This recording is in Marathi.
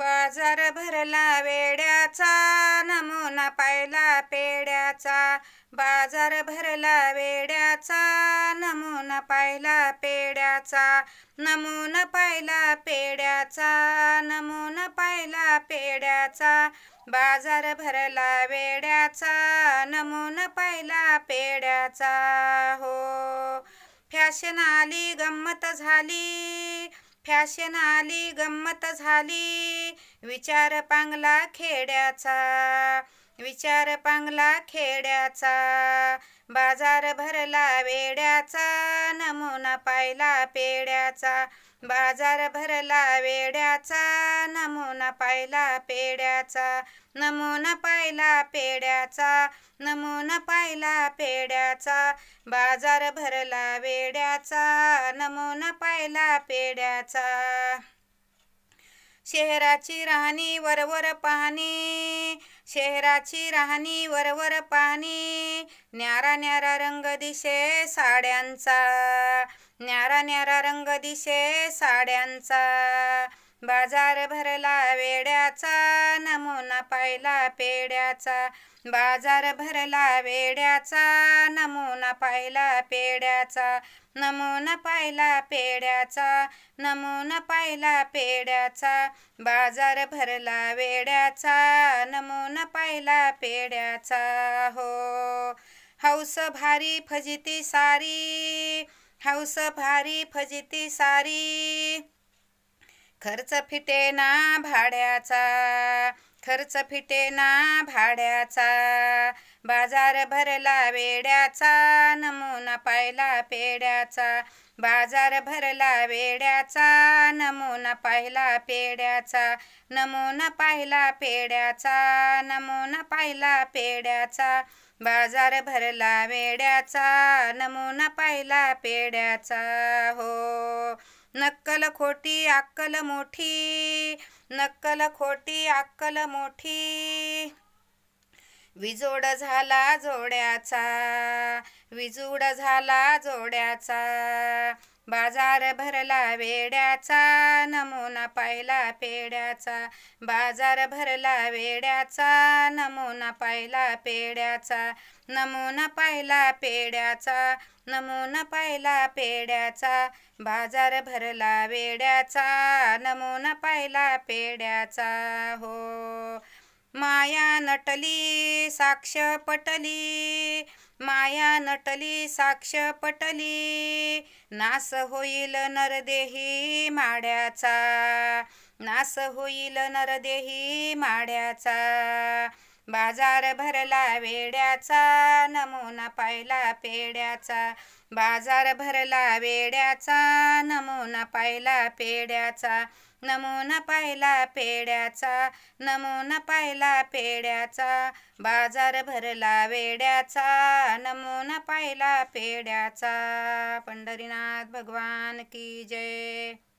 बाजार भरला वेड्याचा, नमुना पाहिला पेड्याचा. बाजार भरला वेड्याचा, नमुना पाहिला पेड्याचा. नमुना पाहिला पेड्याचा, नमुना पाहिला पेड्याचा. बाजार भरला वेड्याचा, नमुना पाहिला पेड्याचा. हो, फॅशन आली गंमत झाली, फॅशन आली गंमत झाली. विचार पांगला खेड्याचा, विचार पांगला खेड्याचा. बाजार भरला वेड्याचा, नमुना पाहिला पेड्याचा. बाजार भरला वेड्याचा, नमुना पाहिला पेड्याचा. नमुना पाहिला पेड्याचा, नमुना पाहिला पेड्याचा. बाजार भरला वेड्याचा, नमुना पाहिला पेड्याचा. शहराची राहणी वरवर पाहणी, शहराची राहणी वरवर पाहणी. न्यारा न्यारा रंग दिसे साड्यांचा, न्यारा न्यारा रंग दिसे साड्यांचा. बाजार भरला वेड्याचा, नमुना पाहिला पेड्याचा. बाजार भरला वेड्याचा, नमुना पाहिला पेड्याचा. नमुना पाहिला पेड्याचा, नमुना पाहिला पेड्याचा. बाजार भरला वेड्याचा, नमुना पाहिला पेड्याचा. हो, हौस भारी फजिती सारी, हौस भारी फजिती सारी. खर्च फिटेना भाड्याचा, खर्च फिटेना भाड्याचा. बाजार भरला वेड्याचा, नमुना पाहिला पेड्याचा. बाजार भरला वेड्याचा, नमुना पाहिला पेड्याचा. नमुना पाहिला पेड्याचा, नमुना पाहिला पेड्याचा. बाजार भरला वेड्याचा, नमुना पाहिला पेड्याचा. हो, नक्कल खोटी अक्कल मोठी, नक्कल खोटी अक्कल मोठी. विजोड झाला जोड्याचा, विजोड झाला जोड्याचा. बाजार भरला वेड्याचा, नमुना पाहिला पेड्याचा. बाजार भरला वेड्याचा, नमुना पाहिला पेड्याचा. नमुना पाहिला पेड्याचा, नमुना पाहिला पेड्याचा. बाजार भरला वेड्याचा, नमुना पाहिला पेड्याचा. हो, माया नटली साक्ष पटली, माया नटली साक्ष पटली. नास होईल नरदेही माड्याचा, नास होईल नरदेही माड्याचा. बाजार भरला वेड्याचा, नमुना पाहिला पेड्याचा. बाजार भरला वेड्याचा, नमुना पाहिला पेड्याचा. नमुना पाहिला पेड्याचा, नमुना पाहिला पेड्याचा. बाजार भरला वेड्याचा, नमुना पाहिला पेड्याचा. पंढरीनाथ भगवान की जय.